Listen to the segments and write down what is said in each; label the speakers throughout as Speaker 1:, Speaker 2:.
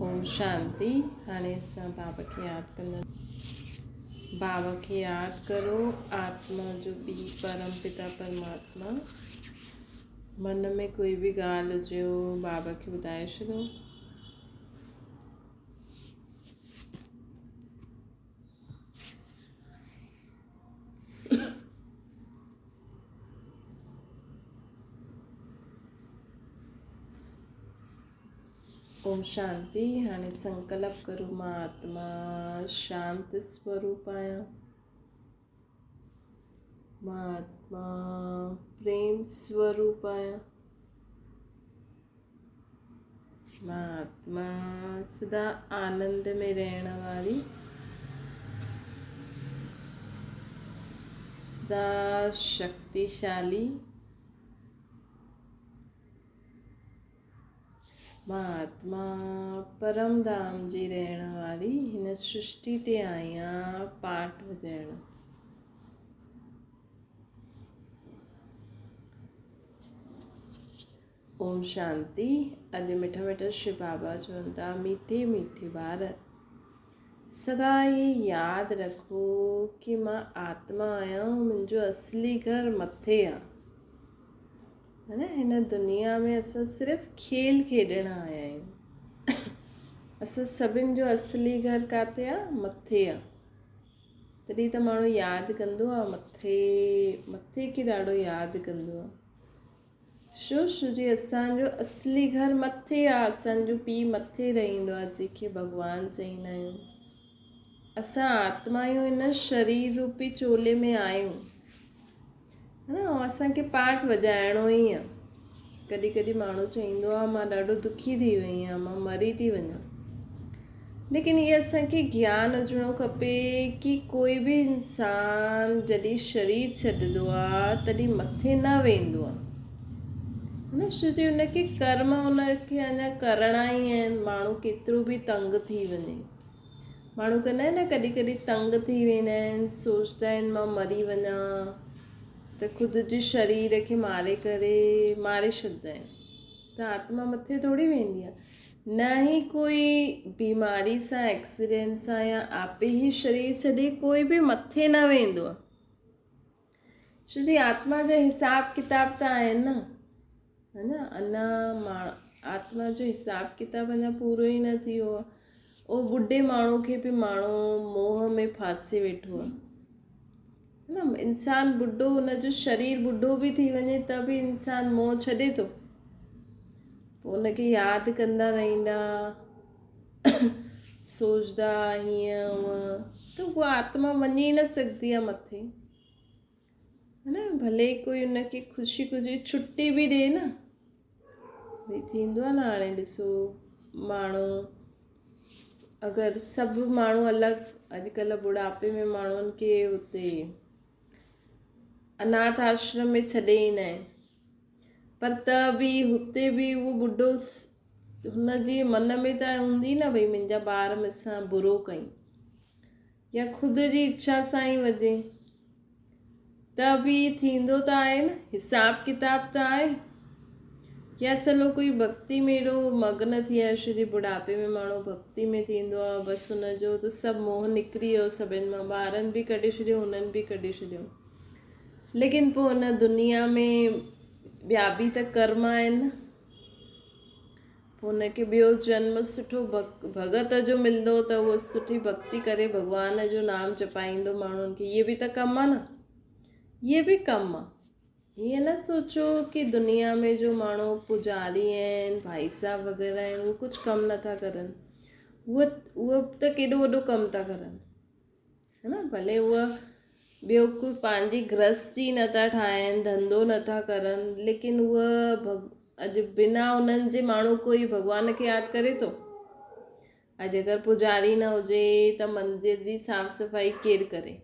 Speaker 1: ओम शांति। हाणे असां बाबा खे यादि कंदा। बाबा खे यादि करो, आत्मा जो बि परम पिता परमात्मा। मन में कोई बि ॻाल्हि हुजेव बाबा खे ॿुधाए छॾो। ओम शांति। हाणे संकल्प करो, मां आत्मा शांति स्वरूप आहियां। मां आत्मा प्रेम स्वरूप आहियां। मां आत्मा सदा आनंद में रहण वारी, सदा शक्तिशाली। मां आत्मा परम धाम जी रहण वारी हिन सृष्टि ते आहियां पाठ वॼाइण। ओम शांति। अॼु मिठा मिठा शिव बाबा चवनि था, मीठे मीठे ॿार सदा ये यादि रखो कि मां आत्मा आहियां, मुंहिंजो असली घर मथे आहे। है न, हिन दुनिया में असां सिर्फ़ु खेल खेॾण आया आहियूं। असां सभिनि जो असली घर किथे आहे? मथे आहे। तॾहिं त माण्हू यादि कंदो आहे, मथे खे ॾाढो यादि कंदो आहे। छो जी असांजो असली घर मथे आहे। असांजो पीउ मथे रहंदो आहे, जंहिंखे भॻवानु चईंदा आहियूं। असां आत्मा आहियूं, हिन शरीर रूपी चोले में आहियूं, है न। ऐं असांखे पाठ वॼाइणो ई आहे। कॾहिं कॾहिं माण्हू चईंदो आहे, मां ॾाढो दुखी थी वई आहियां, मां मरी थी वञा। लेकिन इहे असांखे ज्ञान हुजिणो खपे कि कोई बि इंसान जॾहिं शरीर छॾंदो आहे तॾहिं मथे न वेंदो आहे, न। छो जो हुनखे कर्म हुनखे अञा करणा ई आहिनि। माण्हू केतिरो बि तंग थी वञे, माण्हू कंदा आहिनि न, कॾहिं कॾहिं तंग थी वेंदा आहिनि, सोचंदा आहिनि मां मरी वञा, त ख़ुदि जे शरीर खे मारे छॾींदा आहिनि। त आत्मा मथे थोरी वेंदी आहे। न ही कोई बीमारी सां, एक्सीडेंट सां या आपे ई शरीर छॾे कोई बि मथे न वेंदो आहे। छो जी आत्मा जा हिसाब किताब त आहिनि न, है न। अञा आत्मा जो हिसाब किताब अञा पूरो ई न थियो आहे। उहो ॿुढे माण्हू खे बि माण्हू मोह में फासे वेठो आहे, है न। इंसान ॿुढो, हुनजो शरीर ॿुढो बि थी वञे त बि इंसान मोह छॾे थो। पोइ हुनखे यादि कंदा रहंदा, सोचदा हीअं हूअं, त उहा आत्मा वञी न सघंदी आहे मथे, है न। भले कोई हुनखे ख़ुशी ख़ुशी छुटी बि ॾिए न। भई थींदो आहे न, हाणे ॾिसो माण्हू, अगरि सभु माण्हू अलॻि, अॼुकल्ह बुढ़ापे में माण्हुनि खे हुते अनाथ आश्रम में छॾे ईंदा आहिनि, पर त बि हुते बि उहो ॿुढो, हुनजे मन में त हूंदी न, भई मुंहिंजा ॿार मूंसां बुरो कयूं, या ख़ुदि जी इच्छा सां ई वञे, त बि थींदो त आहे न, हिसाब किताब त आहे। या चलो कोई भक्ति में एॾो मग्न थी आहे, छो जे बुढ़ापे में माण्हू भक्ति में थींदो आहे, बसि हुनजो त सभु मोह निकिरी वियो सभिनि मां, ॿारनि बि कढी छॾियो, हुननि बि कढी छॾियो। लेकिन पोइ हुन दुनिया में ॿिया बि त कर्म आहिनि न। पोइ हुनखे ॿियो जन्म सुठो भगत जो मिलंदो, त उहो सुठी भक्ति करे भॻवान जो नाम जपाईंदो माण्हुनि खे। इहे बि त कमु आहे न, इहे बि कमु आहे। हीअं न सोचो कि दुनिया में जो माण्हू पुजारी आहिनि, भाई साहब वग़ैरह आहिनि, उहे कुझु कमु नथा करनि। उहे त केॾो वॾो कमु था करनि, है न। भले उहा ॿियो कोई पंहिंजी गृहस्थी नथा ठाहिनि, धंधो नथा करनि, लेकिन उहा अॼु बिना उन्हनि जे माण्हू कोई भॻवान खे यादि करे थो? अॼु अगरि पुजारी न हुजे त मंदर जी साफ़ सफ़ाई केरु करे?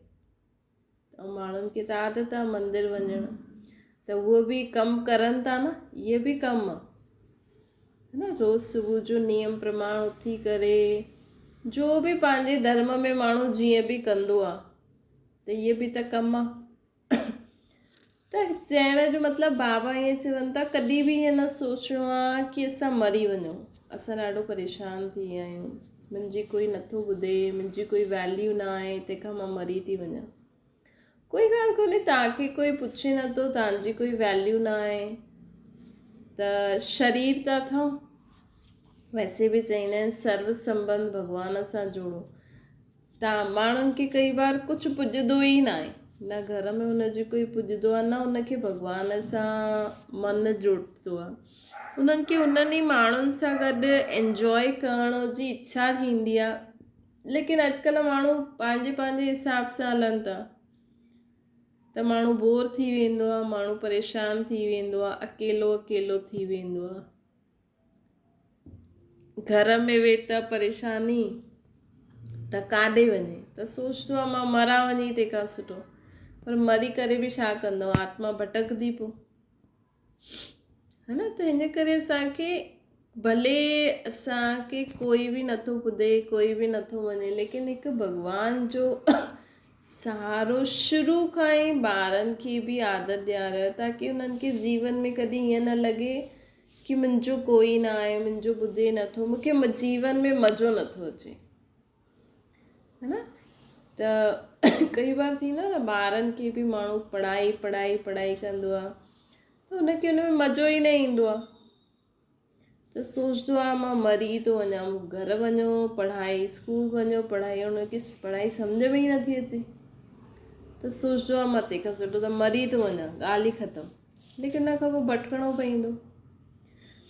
Speaker 1: ऐं माण्हुनि खे त आदत आहे मंदरु वञणु, त उहो बि कमु करनि था न। इहे बि कमु आहे, न। रोज़ु सुबुह जो नियम प्रमाण उथी करे जो बि पंहिंजे धर्म में माण्हू जीअं बि कंदो आहे, त इहे बि त कमु आहे। त चइण जो मतिलबु बाबा ईअं चवनि था, कॾहिं बि ईअं न सोचिणो आहे कि असां मरी वञूं। असां ॾाढो परेशान थी विया आहियूं। मुंहिंजी कोई नथो ॿुधे, मुंहिंजी कोई वैल्यू न आहे, तंहिंखां मां मरी थी वञा। कोई ॻाल्हि कोन्हे, तव्हांखे कोई पुछे नथो, तव्हांजी कोई वैल्यू न आहे त शरीर त अथव। वैसे बि चईंदा आहिनि सर्व संबंध भॻवान सां जोड़ो। तव्हां माण्हुनि खे कई बार कुझु पुॼंदो ई न आहे, न घर में हुनजी कोई पुॼंदो आहे, न हुनखे भॻवान सां मन जुड़ंदो आहे। उन्हनि खे उन्हनि ई माण्हुनि सां गॾु एंजॉय करण जी इच्छा थींदी आहे, लेकिन अॼुकल्ह माण्हू पंहिंजे पंहिंजे हिसाब सां हलनि था त माण्हू बोर थी वेंदो आहे, माण्हू परेशान थी वेंदो आहे, अकेलो अकेलो थी वेंदो आहे। घर में वेठा परेशानी त काॾे वञे, त सोचंदो आहे मां मरा वञी तंहिंखां सुठो, पर मरी करे बि छा कंदो, आत्मा भटकदी पोइ, है न। त हिन करे असांखे भले असांखे कोई बि नथो ॿुधे, कोई बि नथो वञे, लेकिन हिकु भॻवान जो सहारो शुरू खां ई ॿारनि खे बि आदत ॾियारो, ताकी उन्हनि खे जीवन में कॾहिं ईअं न लॻे कि मुंहिंजो कोई न आहे, मुंहिंजो ॿुधे नथो, मूंखे जीवन में मज़ो नथो अचे, है न। त कई बार थींदो आहे न, ॿारनि खे बि माण्हू पढ़ाई पढ़ाई पढ़ाई कंदो आहे त हुनखे हुन में मज़ो ई न ईंदो आहे, त सोचंदो आहे मां मरी थो वञा, घर वञो पढ़ाई, स्कूल वञो पढ़ाई, हुनखे पढ़ाई सम्झ में ई नथी अचे, त सोचंदो आहे मां तंहिंखां सुठो त मरी थो वञा, ॻाल्हि ई ख़तमु। लेकिन हुन खां पोइ भटकणो पवंदो।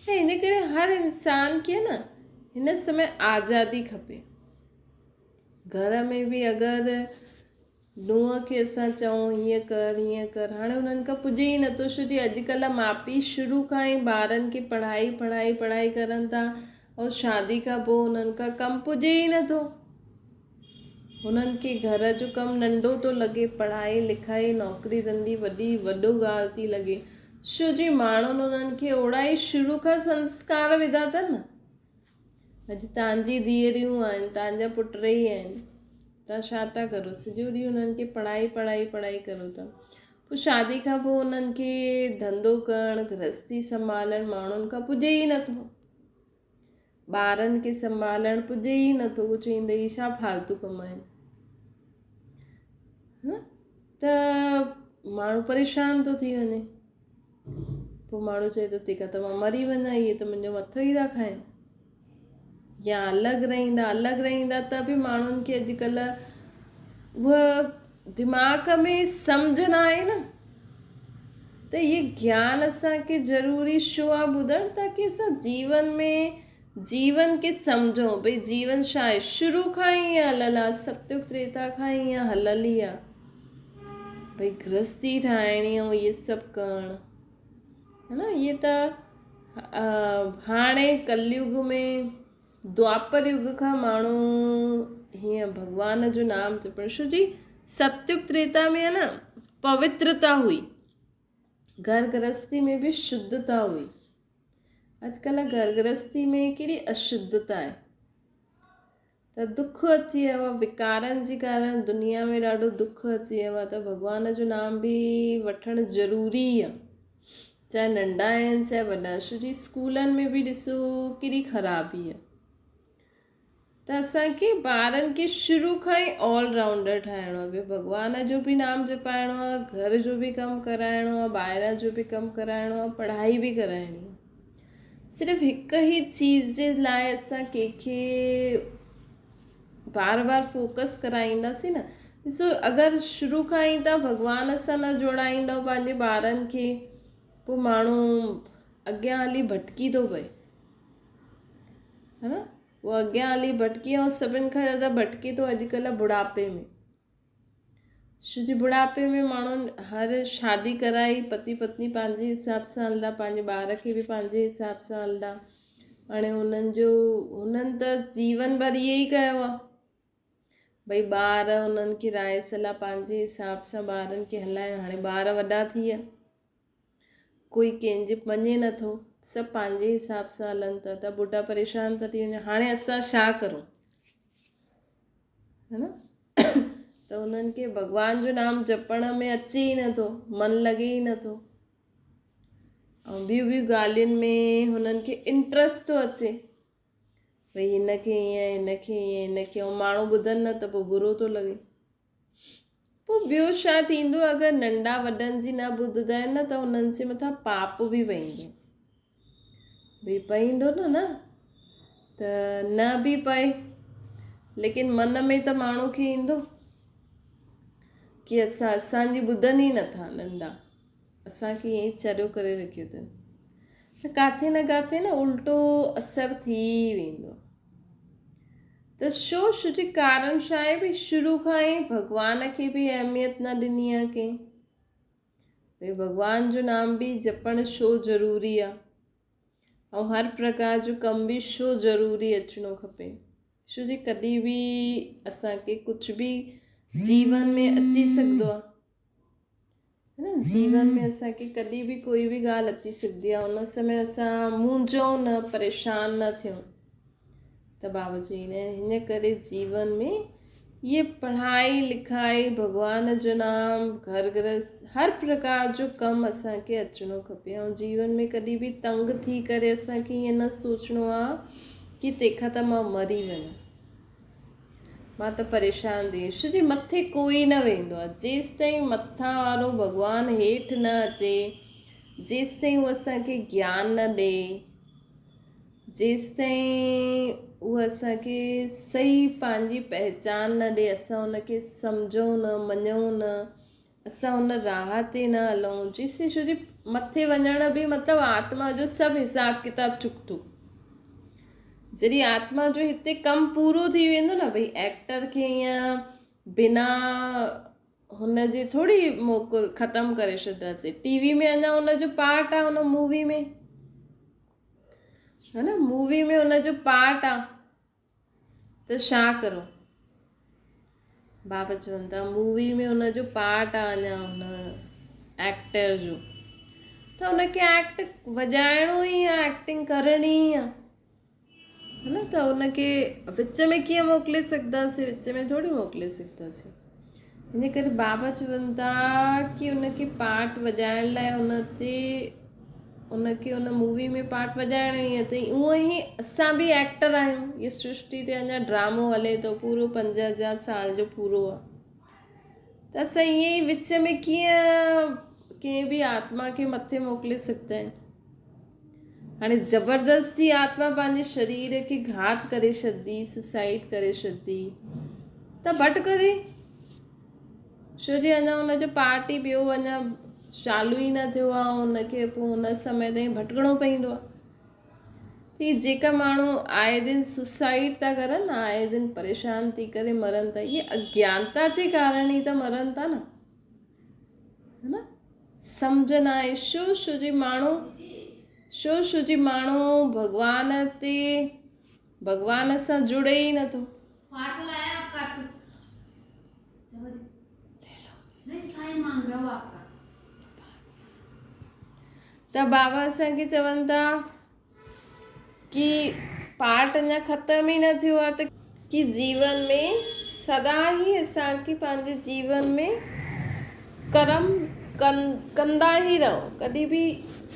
Speaker 1: त हिन करे हर इंसान खे न हिन समय आज़ादी खपे। घर में बि अगरि नुंहं खे असां चऊं हीअं कर हीअं कर, हाणे हुननि खां पुॼे ई नथो, छो कि अॼुकल्ह माउ पीउ शुरू खां ई ॿारनि खे पढ़ाई पढ़ाई पढ़ाई करनि था, और शादी खां पोइ हुननि खां कमु पुॼे ई नथो। हुननि खे घर जो कमु नंढो थो लॻे, पढ़ाई लिखाई नौकिरी धंधी वॾो ॻाल्हि थी लॻे, छो जी माण्हुनि हुननि खे ओड़ा ई शुरू खां संस्कार विधा अथनि न। अॼु तव्हांजी धीअरियूं आहिनि, तव्हांजा पुट ई आहिनि, तव्हां छा था करो, सॼो ॾींहुं हुननि खे पढ़ाई पढ़ाई पढ़ाई करो था। पोइ शादी खां पोइ हुननि खे धंधो करणु, गृहस्थी संभालणु माण्हुनि खां पुॼे ई नथो, ॿारनि खे संभालणु पुॼे ई नथो। उहो चईंदे ई छा फालतू कम आहिनि, त माण्हू परेशान थो थी वञे। पोइ माण्हू चए थो तंहिंखां त मां मरी वञा, इहे त मुंहिंजो मथो ई था खाइनि। या अलॻि रहंदा त बि माण्हुनि खे अॼुकल्ह उहा दिमाग़ में सम्झ न आहे न, त इहे ज्ञान असांखे ज़रूरी छो आहे ॿुधणु, ताकी असां जीवन खे सम्झूं भई जीवन छा आहे। शुरू खां ई ईअं हलियलु आहे, सतयुग त्रेता खां ई ईअं हलियलु ई आहे, भई गृहस्थी ठाहिणी ऐं इहे सभु करणु, है न। इहे त हाणे कलयुग में द्वापर युग खां माण्हू हीअं भॻवान जो नाम जपण, छो जी सतयुग त्रेता में आहे न पवित्रता हुई, घर गृहस्थी में बि शुद्धता हुई। अॼुकल्ह घर गृहस्थी में कहिड़ी अशुद्धता आहे, त दुख अची वियो आहे, विकारनि जे कारण दुनिया में ॾाढो दुख अची वियो आहे, त भॻवान जो नाम बि वठणु ज़रूरी आहे, चाहे नंढा आहिनि चाहे वॾा। छो जी स्कूलनि में बि ॾिसो केॾी ख़राबी आहे, त असांखे ॿारनि खे शुरू खां ई ऑलराउंडर ठाहिणो आहे, भई भॻवान जो बि नाम जपाइणो आहे, घर जो बि कमु कराइणो आहे, ॿाहिरां जो बि कमु कराइणो आहे, पढ़ाई बि कराइणी आहे। सिर्फ़ु हिकु ई चीज़ जे लाइ असां कंहिंखे बार बार फोकस कराईंदासीं न। ॾिसो अगरि शुरू खां ई तव्हां भॻवान सां न जोड़ाईंदव पंहिंजे ॿारनि खे, पोइ माण्हू अॻियां हली भटकी थो पए, है न। उहो अॻियां हली भटकी, ऐं सभिनि खां ज़्यादा भटके थो अॼुकल्ह बुढ़ापे में, छो जी बुढ़ापे में माण्हुनि हर शादी कराई, पति पत्नी पंहिंजे हिसाब सां हलंदा, पंहिंजे ॿार खे बि पंहिंजे हिसाब सां हलंदा। हाणे हुननि त जीवन भर इहो ई कयो आहे, भई ॿार हुननि खे राय सलाह पंहिंजे हिसाब सां ॿारनि खे हलाइण। हाणे ॿार वॾा थी विया, कोई कंहिंजे मञे नथो, सभु पंहिंजे हिसाब सां हलनि था, त ॿुढा परेशान था थी वञनि। हाणे असां छा करूं, है न। त हुननि खे भॻवान जो नाम जपण में अचे ई नथो, मन लॻे ई नथो, ऐं ॿियूं ॻाल्हियुनि में हुननि खे इंट्रस्ट थो अचे, भई हिनखे ईअं हिनखे ईअं हिनखे, ऐं माण्हू ॿुधनि न त पोइ बुरो थो लॻे। पोइ ॿियो छा थींदो, अगरि नंढा वॾनि जी न ॿुधंदा आहिनि न त उन्हनि जे मथां पाप बि पईंदो, भई पईंदो न त न बि पए, लेकिन मन में त माण्हू खे ईंदो कि असांजी ॿुधनि ई नथा नंढा, असांखे ईअं ई चरियो करे रखियो अथनि। त किथे न किथे न उल्टो असरु थी वेंदो। त छो जी कारण छा आहे, भई शुरू खां ई भॻवान खे बि अहमियत न ॾिनी आहे कंहिं, भई भॻवान जो नाम बि जपणु छो ज़रूरी आहे, ऐं हर प्रकार जो कम बि छो ज़रूरी अचिणो खपे। छो जी कॾहिं बि असांखे कुझु बि जीवन में अची सघंदो आहे, है न। जीवन में असांखे कॾहिं बि कोई बि ॻाल्हि अची सघंदी आहे, उन समय असां मुंझूं न, परेशान न थियूं। त बाबा चवंदा आहिनि हिन करे जीवन में ये पढ़ाई लिखाई, भॻवान जो नाम, घर गृहस्थ, हर प्रकार जो कमु असांखे अचिणो खपे। ऐं जीवन में कॾहिं बि तंग थी करे असांखे ईअं न सोचणो आहे कि तंहिंखां त मां मरी वञा, मां त परेशान थी। छो जी मथे कोई न वेंदो आहे जेसि ताईं मथां वारो भॻवानु हेठि न अचे, जेसि ताईं उहो असांखे ज्ञान न ॾे, जेसि ताईं उहा असांखे सही पंहिंजी पहचान न ॾे, असां उनखे सम्झूं न, मञूं न, असां उन राह ते न हलूं, जेसि छो जी मथे वञण बि मतिलबु आत्मा जो सभु हिसाब किताब चुकतो। जॾहिं आत्मा जो हिते कमु पूरो थी वेंदो न, भई एक्टर खे ईअं बिना हुन जे थोरी मोकिल ख़तमु करे छॾंदासीं। टीवी में अञा हुनजो पार्ट आहे, हुन मूवी में, है न, मूवी में हुनजो पार्ट आहे, त छा करो। बाबा चवनि था मूवी में हुनजो पार्ट आहे अञा हुन एक्टर जो, त हुनखे एक्ट वॼाइणो ई आहे, एक्टिंग करणी ई आहे, है न। त हुनखे विच में कीअं मोकिले सघंदासीं, विच में थोरी मोकिले सघंदासीं। इन करे बाबा चवनि था कि हुनखे पार्ट वॼाइण लाइ उनखे उन मूवी में पार्ट वॼाइणो ई आहे। त उअं ई असां बि एक्टर आहियूं, इहा सृष्टि ते अञा ड्रामो हले थो, पूरो 50,000 साल जो पूरो आहे। त असां ईअं ई विच में कीअं कंहिं बि आत्मा खे मथे मोकिले सघंदा आहिनि। हाणे ज़बरदस्ती आत्मा पंहिंजे शरीर खे घात करे छॾंदी, सुसाइड करे छॾंदी, त भटकंदी। छो जी अञा हुनजो पार्ट ई ॿियो अञा चालू ई न थियो आहे, हुनखे पोइ हुन समय ताईं भटकणो पवंदो आहे। ही जेका माण्हू आए दिन सुसाइड था करनि, आए दिन परेशान थी करे मरनि था, इहे अज्ञानता जे कारण ई त मरनि था न, है न। सम्झ न आहे छो जी माण्हू भॻवान सां जुड़े ई नथो। त बाबा असांखे चवनि था कि पार्ट अञा ख़तम ई न थियो आहे, त कि जीवन में सदा ई असांखे पंहिंजे जीवन में कर्म कंदा ई रहो। कॾहिं बि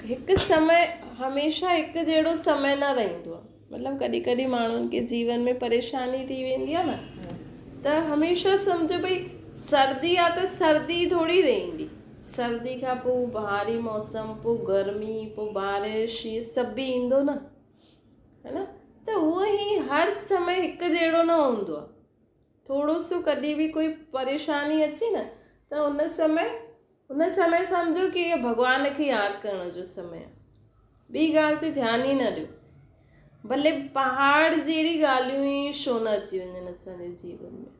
Speaker 1: हिकु समय हमेशह हिकु जहिड़ो समय न रहंदो आहे। मतिलबु कॾहिं कॾहिं माण्हुनि खे जीवन में परेशानी थी वेंदी आहे न, त हमेशह सम्झो भई सर्दी आहे त सर्दी थोरी रहंदी, सर्दी खां पोइ बहारी मौसम, पोइ गर्मी, पोइ बारिश, इहे सभु बि ईंदो न, है न। त उहो ई हर समय हिकु जहिड़ो न हूंदो आहे। थोरो सो कॾहिं बि कोई परेशानी अचे न, त हुन समय सम्झो कि इहो भॻवान खे यादि करण जो समय आहे, ॿी ॻाल्हि ते ध्यानु ई न ॾियो। भले पहाड़ जहिड़ी ॻाल्हियूं ई छो न अची वञनि असांजे जीवन में,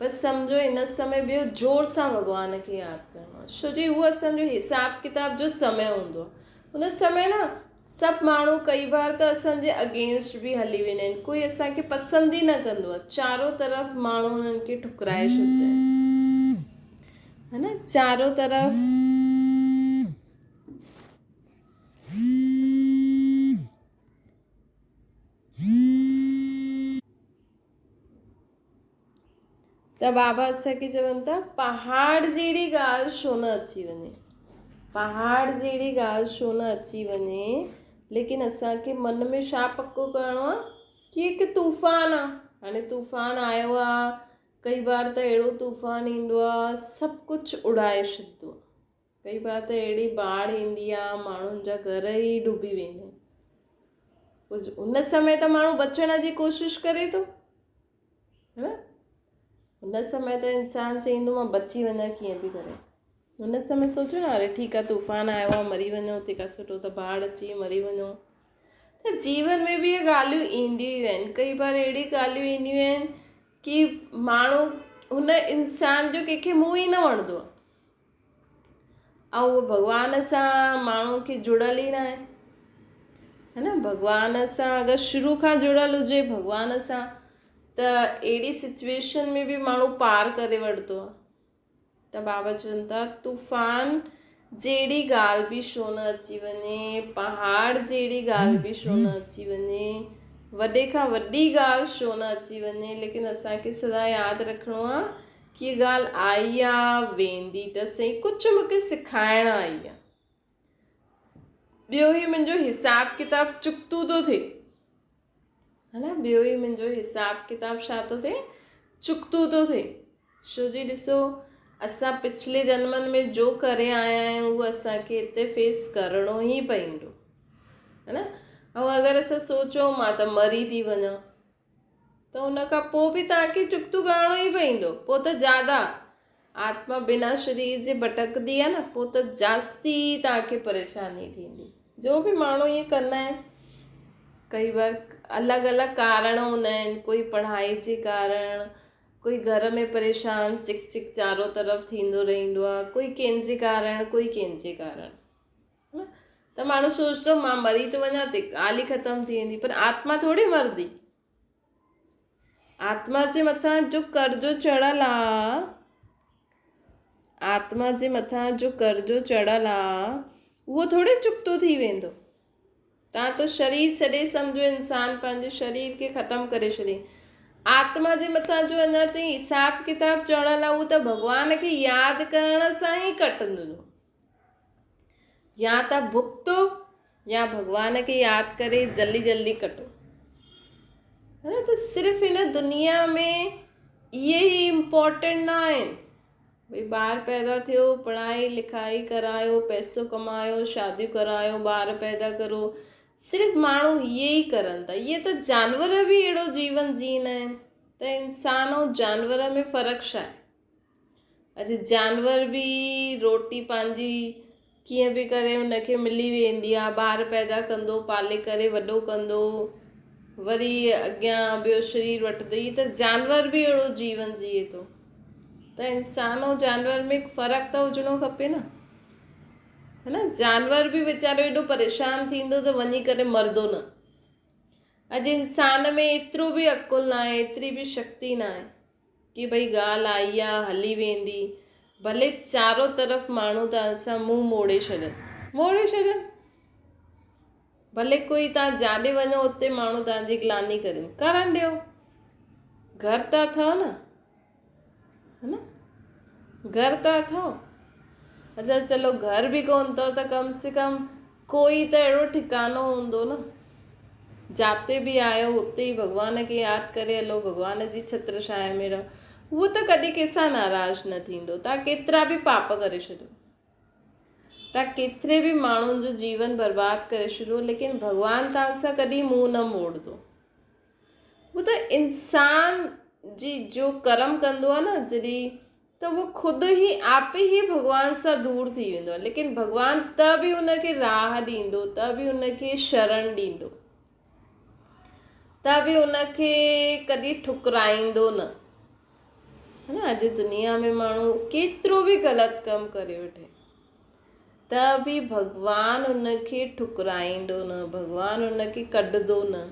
Speaker 1: बसि सम्झो हिन समय ॿियो ज़ोर सां भॻवान खे यादि करिणो आहे। छो जी उहो असांजो हिसाब किताब जो समय हूंदो आहे। हुन समय न सभु माण्हू कई बार त असांजे अगेंस्ट बि हली वेंदा आहिनि, कोई असांखे पसंदि ई न कंदो आहे, चारों तरफ़ माण्हू हुननि खे ठुकराए छॾींदा आहिनि, है न, चारों तरफ़। त बाबा असांखे चवनि था पहाड़ जहिड़ी ॻाल्हि छो न अची वञे, पहाड़ जहिड़ी ॻाल्हि छो न अची वञे, लेकिन असांखे मन में छा पको करिणो आहे कि हिकु तूफ़ान आहे, हाणे तूफ़ान आयो आहे, कई बार त अहिड़ो तूफ़ान ईंदो आहे सभु कुझु उड़ाए छॾींदो आहे। कई बार त अहिड़ी बाढ़ ईंदी आहे माण्हुनि जा घर ई डुबी वेंदा आहिनि। उन समय त माण्हू बचण जी कोशिशि करे थो, है न। उन समय त इंसानु चईंदो मां बची वञा कीअं बि करे। उन समय सोचो न, अरे ठीकु आहे तूफ़ान आयो आहे मरी वञो, तंहिंखां सुठो त बाढ़ अची मरी वञो। त जीवन में बि इहे ॻाल्हियूं ईंदियूं आहिनि। कई बार अहिड़ी ॻाल्हियूं ईंदियूं आहिनि कि माण्हू हुन इंसान जो कंहिंखे मुंहुं ई न वणंदो आहे, ऐं उहो भॻवान सां माण्हू खे जुड़ियल ई न आहे, है न। भॻवान सां अगरि शुरू खां जुड़ियल हुजे भॻवान सां, त अहिड़ी सिचुएशन में बि माण्हू पार करे वठंदो आहे। त बाबा चवनि था तूफ़ान जहिड़ी ॻाल्हि बि छो न अची वञे, पहाड़ जहिड़ी ॻाल्हि बि छो न अची वञे, वॾे खां वॾी ॻाल्हि छो न अची वञे, लेकिन असांखे सदा यादि रखिणो आहे कि हीअ ॻाल्हि आई आहे वेंदी त सही, कुझु मूंखे सिखाइण आई आहे। ॿियो ई मुंहिंजो हिसाब किताब चुकतो थो थिए, है न। ॿियो ई मुंहिंजो हिसाब किताब छा थो थिए, चुकतो थो थिए। छो जी ॾिसो, असां पिछले जन्मनि में जो करे आया आहियूं उहो असांखे हिते फेस करिणो ई पवंदो, है न। ऐं अगरि असां सोचूं मां त मरी थी वञा, त उन खां पोइ बि तव्हांखे चुकतो करिणो ई पवंदो। पोइ त ज़्यादा आत्मा बिना शरीर जे भटकंदी आहे न, पोइ त जास्ती तव्हांखे परेशानी थींदी। जो बि माण्हू ईअं कंदा आहिनि, कई बार अलॻि अलॻि कारण हूंदा आहिनि, कोई पढ़ाई जे कारण, कोई घर में परेशान चिक चिक चारों तरफ़ थींदो रहंदो आहे, कोई कंहिंजे कारण, कोई कंहिंजे कारण, है न। त माण्हू सोचंदो मां मरी थो वञा त ॻाल्हि ई ख़तमु थी वेंदी, पर आत्मा थोरी मरदी। आत्मा जे मथां जो कर्ज़ो चढ़ियल आहे, आत्मा जे मथां जो कर्ज़ो चढ़ियल आहे उहो थोरी चुकतो थी वेंदो। तव्हां त शरीर छॾे, सम्झो इंसान पंहिंजे शरीर खे ख़तमु करे छॾे, आत्मा जे मथां जो अञा ताईं हिसाब किताब चढ़ियल आहे उहो त भॻवान खे यादि करण सां ई कटंदो। या त भुगतो या भॻवान खे यादि करे जल्दी जल्दी कटो, है न। त सिर्फ़ु हिन दुनिया में इहे ई इम्पोर्टेंट न आहिनि। भई ॿार पैदा थियो, पढ़ाई लिखाई करायो, पैसो कमायो, शादियूं करायो, ॿार पैदा करो, सिर्फ़ु माण्हू इहे ई करनि था। इहे त जानवर बि अहिड़ो जीवन जीअंदा आहिनि। त इंसान ऐं जानवर में फ़र्क़ु छा आहे? अॼु जानवर बि रोटी पंहिंजी कीअं बि करे हुनखे मिली वेंदी आहे, ॿार पैदा कंदो, पाले करे वॾो कंदो, वरी अॻियां ॿियो शरीर वठंदो। ई त जानवर बि अहिड़ो जीवन जीए थो। त इंसान ऐं जानवर में फ़र्क़ु त हुजिणो खपे न, है न। जानवर बि वीचारो एॾो परेशान थींदो त वञी करे मरदो न। अॼु इंसान में एतिरो बि अकुल न आहे, एतिरी बि शक्ति न आहे कि भई ॻाल्हि आई आहे हली वेंदी, भले चारों तरफ़ माण्हू तव्हां सां मुंहुं मोड़े छॾनि, भले कोई तव्हां जाॾे वञो उते माण्हू तव्हांजी ग्लानी करणु ॾियो, घर त अथव न, है न। घर त अथव। अच्छा चलो घर बि कोन अथव त कम से कम कोई त अहिड़ो ठिकानो हूंदो न, जाते बि आयो उते ई भॻवान खे यादि करे हलो, भॻवान जी छत्र छाया में रहो, उहो त कॾहिं कंहिंसां नाराज़ न थींदो। तव्हां केतिरा बि पाप करे छॾियो, तव्हां केतिरे बि माण्हुनि जो जीवन बर्बादु करे छॾियो, लेकिन भॻवानु तव्हां सां कॾहिं मुंहुं न मोड़ंदो। उहो त इंसान जी जो कर्म कंदो आहे न जॾहिं, त उहो ख़ुदि ई आप ई भॻवान सां दूर थी वेंदो आहे। लेकिन भॻवानु त बि हुनखे राह ॾींदो, त बि हुनखे शरण ॾींदो, त बि हुनखे कॾहिं ठुकराईंदो न, है न। अॼु दुनिया में माण्हू केतिरो बि ग़लति कमु करे वठे त बि भॻवानु हुनखे ठुकराईंदो न, भॻवानु हुनखे कढंदो न।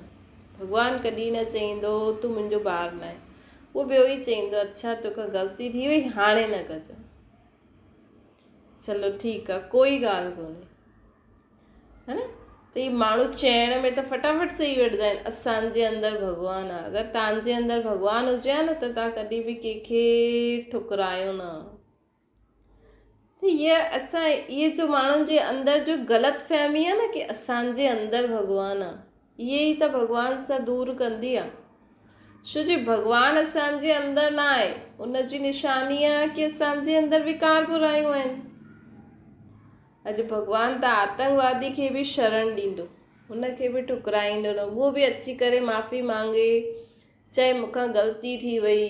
Speaker 1: भॻवानु कॾहिं न चईंदो तूं मुंहिंजो ॿारु न आहे। उहो ॿियो ई चईंदो अच्छा तोखां ग़लती थी वई, हाणे न कजां, चलो ठीकु आहे, कोई ॻाल्हि कोन्हे, है न। त ही माण्हू चइण में त फटाफट चई वठंदा आहिनि असांजे अंदरि भॻवानु आहे। अगरि तव्हांजे अंदरि भॻवानु हुजे हा न त तव्हां कॾहिं बि कंहिंखे ठुकरायो न। त इहे जो माण्हुनि जे अंदरि जो ग़लति फ़हमी आहे न कि असांजे अंदरि भॻवानु आहे, इहे ई त भॻवान सां दूरि कंदी आहे। छो जे भॻवानु असांजे अंदरि न आहे, उनजी निशानी आहे कि असांजे अंदरि विकार बुरायूं आहिनि। अॼु भॻवानु त आतंकवादी खे बि शरण ॾींदो, हुनखे बि ठुकराईंदो न, उहो बि अची करे माफ़ी मांगे, चए मूंखां ग़लती थी वई,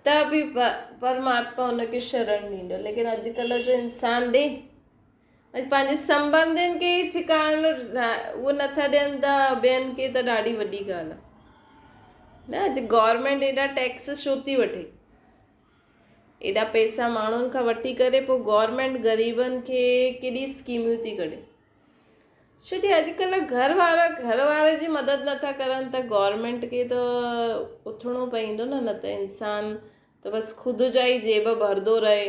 Speaker 1: त बि परमात्मा हुनखे शरण ॾींदो। लेकिन अॼुकल्ह जो इंसान ॾे, अॼु पंहिंजे संबंधियुनि खे ई ठिकानो उहो नथा ॾियनि था, ॿियनि खे त ॾाढी वॾी ॻाल्हि आहे न। अॼु गवर्नमेंट एॾा टैक्स छो थी वठे, एॾा पैसा माण्हुनि खां वठी करे पोइ गवर्नमेंट ग़रीबनि खे केॾी स्कीमियूं थी कढे। छो जे अॼुकल्ह घर वारे जी मदद नथा करनि त गवर्नमेंट खे त उथणो पवंदो न त इंसान त बसि ख़ुदि जा ई जेब भरंदो रहे,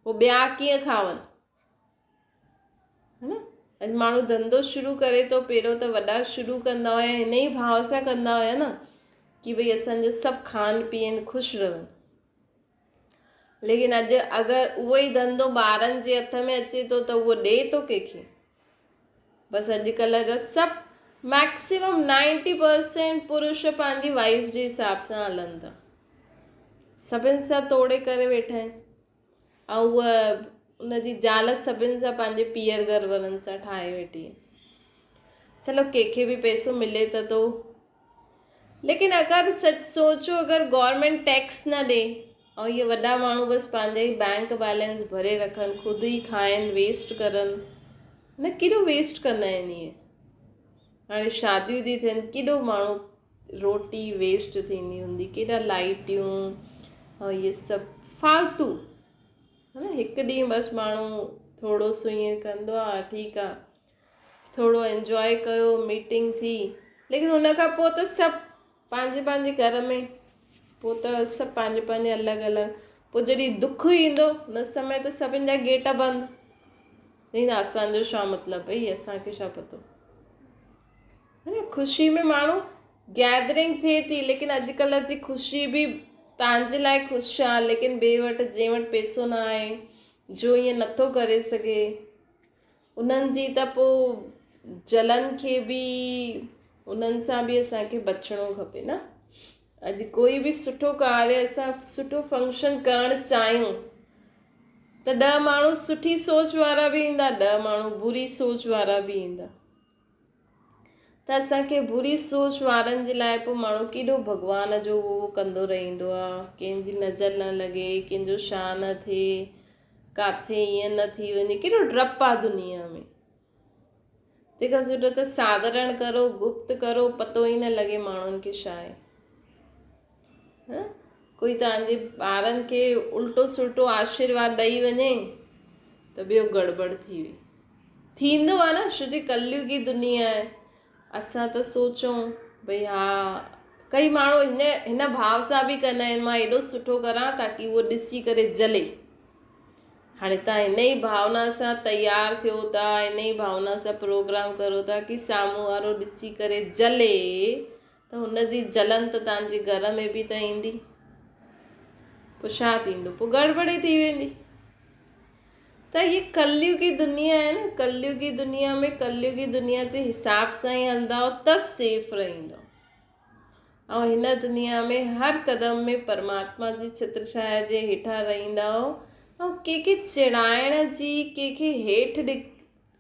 Speaker 1: पोइ ॿिया कीअं खावनि, है न। अॼु माण्हू धंधो शुरू करे थो, पहिरियों त वॾा शुरू कंदा हुया, हिन ई भाव सां कंदा हुया न कि भई असांजो सभु खाइनि पीअनि ख़ुशि रहनि। लेकिन अॼु अगरि उहो ई धंधो ॿारनि जे हथ में अचे थो त उहो ॾे थो कंहिंखे। बसि अॼुकल्ह जा सभु मैक्सिमम 90% पुरुष पंहिंजी वाइफ जे हिसाब सां हलनि था, सभिनि सां तोड़े करे वेठा आहिनि, ऐं उहा उनजी ज़ाल सभिनि सां पंहिंजे पीअर घर वारनि सां ठाहे वेठी आहे। चलो कंहिंखे बि पैसो मिले त थो, लेकिन अगरि सच सोचो, अगरि गवर्नमेंट टैक्स न ॾे ऐं इहे वॾा माण्हू बसि पंहिंजे ई बैंक बैलेंस भरे रखनि, ख़ुदि ई खाइनि, वेस्ट करनि, न केॾो वेस्ट कंदा आहिनि इहे। हाणे शादियूं थी थियनि, केॾो माण्हू रोटी वेस्ट थींदी हूंदी, केॾा लाइटियूं ऐं इहे सभु फालतू, है न। हिकु ॾींहुं बसि माण्हू थोरो सो ईअं कंदो आहे, ठीकु आहे, थोरो एंजॉय कयो, मीटिंग थी, लेकिन हुन खां पोइ त सभु पंहिंजे पंहिंजे घर में, पोइ त सभु पंहिंजे पंहिंजे अलॻि अलॻि। पोइ जॾहिं दुख ईंदो न समय त सभिनि जा गेट बंदि, लेकिन असांजो छा मतिलबु भई, असांखे छा पतो, है न। ख़ुशी में माण्हू गैदरिंग थिए थी, लेकिन अॼुकल्ह जी ख़ुशी बि तव्हांजे लाइ ख़ुशि आहे, लेकिन ॿिए वटि जंहिं वटि पैसो न आहे, जो ईअं नथो करे सघे, उन्हनि जी त पोइ जलन खे बि, उन्हनि सां बि असांखे बचिणो खपे न। अॼु कोई बि सुठो कार्य असां सुठो फंक्शन करणु चाहियूं त 10 माण्हू सुठी सोच वारा बि ईंदा, 10 माण्हू बुरी सोच वारा बि ईंदा। त असांखे बुरी सोच वारनि जे लाइ पोइ माण्हू केॾो भॻवान जो उहो कंदो रहंदो आहे, कंहिंजी नज़र न लॻे, कंहिंजो छा न थिए, किथे ईअं न थी वञे, केॾो डपु आहे दुनिया में। तंहिंखां सुठो त साधारण करो, गुप्त करो, पतो ई न लॻे माण्हुनि खे छा आहे। कोई तव्हांजे ॿारनि खे उल्टो सुल्टो आशीर्वाद ॾेई वञे त ॿियो गड़बड़ थी वई, थींदो आहे न। छो जे कलयुगी दुनिया आहे, असां त सोचूं भई हा, कई माण्हू हिन भाव सां बि कंदा आहिनि, मां एॾो सुठो करां ताकी उहो ॾिसी करे जले। हाणे तव्हां हिन ई भावना सां तयारु थियो था, हिन ई भावना सां प्रोग्राम करो था कि साम्हूं वारो ॾिसी करे जले, त हुनजी जलन त तव्हांजे घर में बि त ईंदी, पोइ छा थींदो, पोइ गड़बड़ी थी वेंदी। त ये कलयुगी दुनिया आहे न, कलयुगी दुनिया में कलयुगी दुनिया जे हिसाब सां ई हलंदा त सेफ रहंदो। ऐं हिन दुनिया में हर क़दम में परमात्मा जी छत्रछाया जे हेठां रहंदा, ऐं कंहिंखे चिड़ाइण जी, कंहिंखे हेठि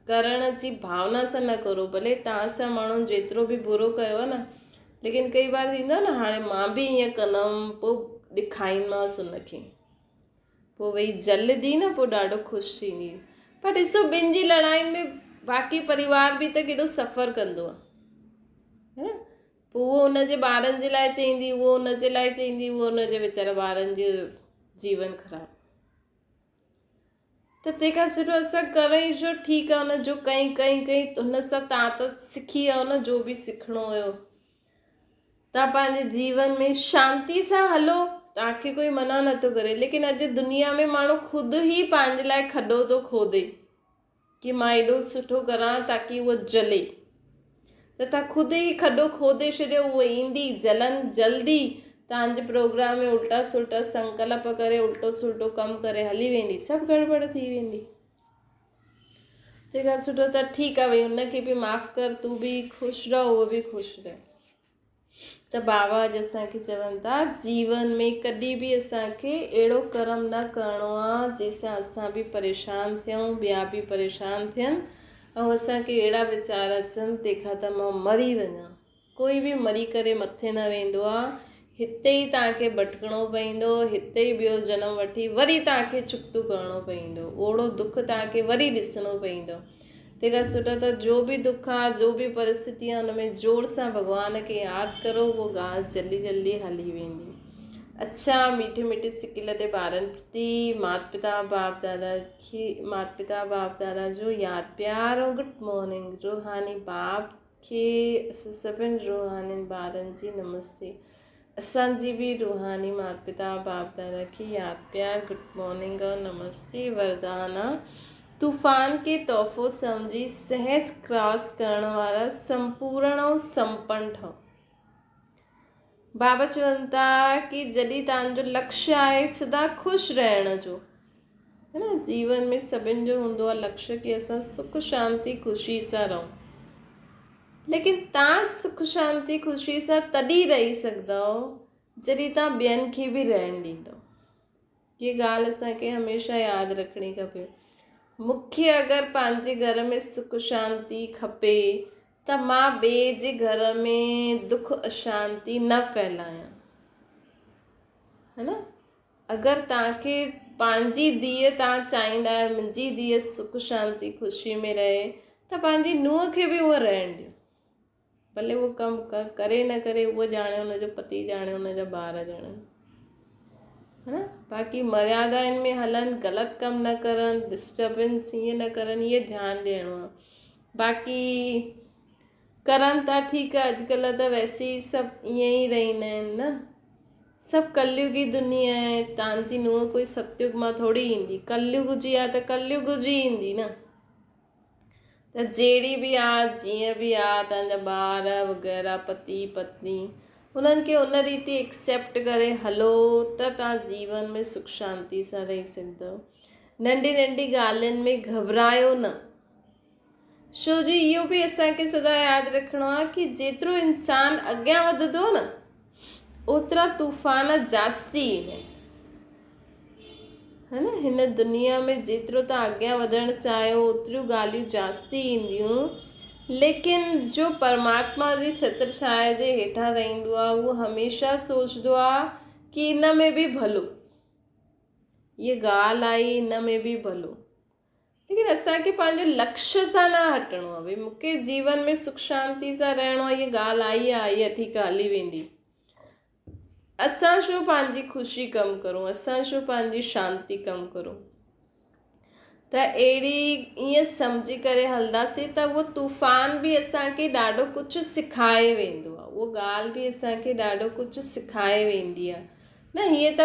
Speaker 1: करण जी भावना सां न करो। भले तव्हां सां माण्हुनि जेतिरो बि बुरो कयो आहे न, लेकिन कई बार थींदो आहे न, हाणे मां बि ईअं कंदमि, पोइ ॾेखारींदोमांसि हुनखे, पोइ वही जलदी न, पोइ ॾाढो ख़ुशि थींदी। पर ॾिसो, ॿिनि जी लड़ाई में बाक़ी परिवार बि त केॾो सफ़र कंदो आहे, है न। पोइ उहो हुनजे ॿारनि जे लाइ चईंदी, उहो हुनजे लाइ चईंदी, उहो हुनजे वीचारा ॿारनि जो जीवन ख़राबु। त तंहिंखां सुठो असां करे ई छो, ठीकु आहे, हुनजो कई हुन सां तव्हां त सिखी आयो न, जो बि सिखणो हुयो। तव्हां पंहिंजे जीवन में शांती सां हलो, तव्हांखे कोई मना नथो करे, लेकिन अॼु दुनिया में माण्हू ख़ुदि ई पंहिंजे लाइ खॾो थो खोदे कि मां एॾो सुठो करां ताकी उहो जले। त तव्हां ख़ुदि ई खॾो खोदे छॾियो, उहो ईंदी, जलन जल्दी तव्हांजे प्रोग्राम में उल्टा सुल्टा संकल्प करे, उल्टो सुल्टो कमु करे हली वेंदी, सभु गड़बड़ थी वेंदी। तंहिंखां सुठो त ठीकु आहे भई हुनखे बि माफ़ु कर, तूं बि ख़ुशि रह, उहो बि ख़ुशि रहे। त बाबा अॼु असांखे चवनि था जीवन में कॾहिं बि असांखे अहिड़ो कर्म न करिणो आहे जंहिंसां असां बि परेशान थियूं, ॿिया बि परेशान थियनि, ऐं असांखे अहिड़ा वीचार अचनि तंहिंखां त मां मरी वञा। कोई बि मरी करे मथे न वेंदो आहे, हिते ई तव्हांखे भटकणो पवंदो, हिते ई ॿियो जनम वठी वरी तव्हांखे चुकतो करिणो पवंदो, ओड़ो दुख तव्हांखे वरी ॾिसणो पवंदो। तंहिंखां सुठो त जो बि दुख आहे, जो बि परिस्थिति आहे, हुन में ज़ोर सां भॻवान खे यादि करो, उहो ॻाल्हि जल्दी जल्दी हली वेंदी। अच्छा, मीठे मीठे सिक लदे ॿारनि प्रति माता पिता बाप दादा जो यादि प्यार ऐं गुड मॉर्निंग। रूहानी बाप खे असां सभिनि रूहानी ॿारनि जी नमस्ते। असांजी बि रूहानी माता पिता बाप दादा खे यादि प्यार, गुड मॉर्निंग और नमस्ते। वरदान तूफ़ान के तोहफ़ो समझी सहज क्रॉस करण वारा संपूर्ण ऐं संपन्न ठहो। बाबा चवनि था कि जॾहिं तव्हांजो लक्ष्य आहे सदा ख़ुशि रहण जो, है न, जीवन में सभिनि जो हूंदो आहे लक्ष्य कि असां सुख शांती ख़ुशी सां रहूं, लेकिन तव्हां सुख शांती ख़ुशी सां तॾहिं रही सघंदव जॾहिं तव्हां ॿियनि खे बि रहण ॾींदव। ये ॻाल्हि असांखे हमेशह यादि रखणी खपे। मूंखे अगरि पंहिंजे घर में सुख शांती खपे त मां ॿिए जे घर में दुख अशांती न फैलायां, है न। अगरि तव्हांखे पंहिंजी धीअ, तव्हां चाहींदा आहियो मुंहिंजी धीअ सुख शांती ख़ुशी में रहे, त पंहिंजी नुंहं खे बि उहो रहण ॾियो। भले उहो कमु करे न करे, उहो ॼाणे, हुनजो पति ॼाणे, हुनजा ॿार ॼाणनि, है न। बाक़ी मर्यादाउनि में हलनि, ग़लति कमु न करनि, डिस्टर्बेंस ईअं न करनि, इहे ध्यानु ॾियणो आहे। बाक़ी करनि था ठीकु आहे, अॼुकल्ह त वैसे ई सभु ईअं ई रहंदा आहिनि न, सभु कलयुगी दुनिया आहे। तव्हांजी नुंहं कोई सतयुग मां थोरी ईंदी, कलयुग जी आहे त कलयुग जी ईंदी न। त जहिड़ी बि आहे, जीअं बि आहे, तव्हांजा ॿार वग़ैरह, पति पत्नी, उन्हनि खे उन रीति एक्सेप्ट करे हलो त तव्हां जीवन में सुख शांती सां रही सघंदव। नंढी नंढी ॻाल्हियुनि में घबरायो न, छो जो इहो बि असांखे सदा यादि रखिणो आहे कि जेतिरो इंसानु अॻियां वधंदो न, ओतिरा तूफ़ान जास्ती ईंदा आहिनि, है न। हिन दुनिया में जेतिरो तव्हां अॻियां वधणु चाहियो ओतिरियूं ॻाल्हियूं जास्ती ईंदियूं, लेकिन जो परमात्मा जी छत्रछाया जे हेठां रहंदो आहे उहो हमेशह सोचदो आहे कि इन में बि भलो, ये ॻाल्हि आई, इन में बि भलो। लेकिन असांखे पंहिंजो लक्ष्य सां न हटणो आहे। भई मूंखे जीवन में सुख शांती सां रहणो आहे, ये ॻाल्हि आई आहे, ठीकु आहे, हली वेंदी। असां छो पंहिंजी ख़ुशी कमु करूं, असां छो पंहिंजी शांती कमु करूं। त अहिड़ी ईअं सम्झी करे हलंदासीं त उहो तूफ़ान बि असांखे ॾाढो कुझु सिखाए वेंदो आहे, उहो ॻाल्हि बि असांखे ॾाढो कुझु सिखाए वेंदी आहे न। हीअं त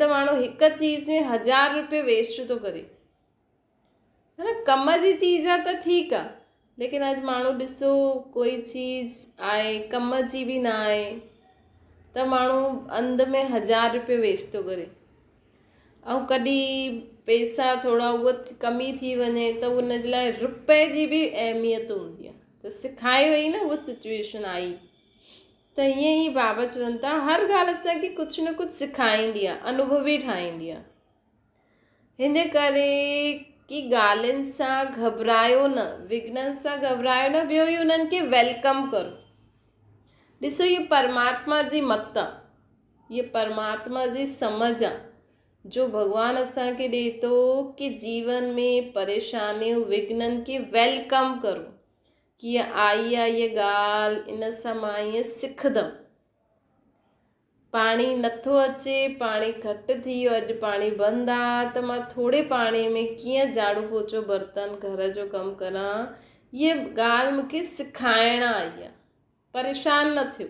Speaker 1: माण्हू हिकु चीज़ में 1000 रुपये वेस्ट थो करे, है न। कम जी चीज़ आहे त ठीकु आहे, लेकिन अॼु माण्हू ॾिसो कोई चीज़ आहे कम जी बि न आहे त माण्हू अंध में 1000 रुपये वेस्ट थो करे, ऐं कॾहिं पैसा थोरा उहा कमी थी वञे त उन जे लाइ रुपए जी बि अहमियत हूंदी आहे, त सिखाए वई न उहा सिचुएशन आई। त ईअं ई बाबा चवनि था हर ॻाल्हि असांखे कुझु न कुझु सेखारींदी आहे, अनुभवी ठाहींदी आहे। हिन करे कि ॻाल्हियुनि सां घबरायो न, विघ्ननि सां घबरायो न, ॿियो ई उन्हनि खे वेलकम करो। ॾिसो, इहे परमात्मा जी मत आहे, इहे परमात्मा जी सम्झ आहे जो भॻवानु असांखे ॾिए थो कि जीवन में परेशानियूं विघ्ननि खे वेलकम करो, कि आई आहे इहा ॻाल्हि, इन सां मां ईअं सिखंदमि। पाणी नथो अचे, पाणी घटि थी वियो, अॼु पाणी बंदि आहे त मां थोरे पाणी में कीअं झाड़ू पोछो बर्तन घर जो कमु कयां, इहा ॻाल्हि मूंखे सिखाइण आई आहे। परेशान न थियो,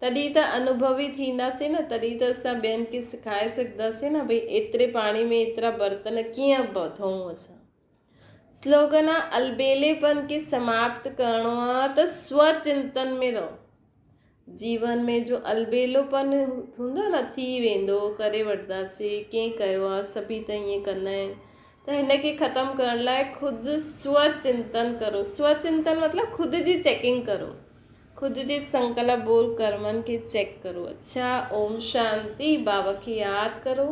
Speaker 1: तॾहिं त अनुभवी थींदासीं न, तॾहिं त असां ॿियनि खे सिखाए सघंदासीं न, भई एतिरे पाणी में एतिरा बर्तन कीअं धोऊं असां। स्लोगन आहे अलबेलेपन खे समाप्त करिणो आहे त स्वचिंतन में रहो। जीवन में जो अलबेलोपन हूंदो न, थी वेंदो, करे वठंदासीं, कंहिं कयो आहे, सभी त ईअं कंदा आहिनि, त हिनखे ख़तमु करण लाइ ख़ुदि स्वचिंतन करो। स्वचिंतन मतिलबु ख़ुदि जी चेकिंग करो, ख़ुदि जे संकल्प बोल कर्मनि खे चेक करो। अच्छा, ओम शांति। बाबा खे यादि करो।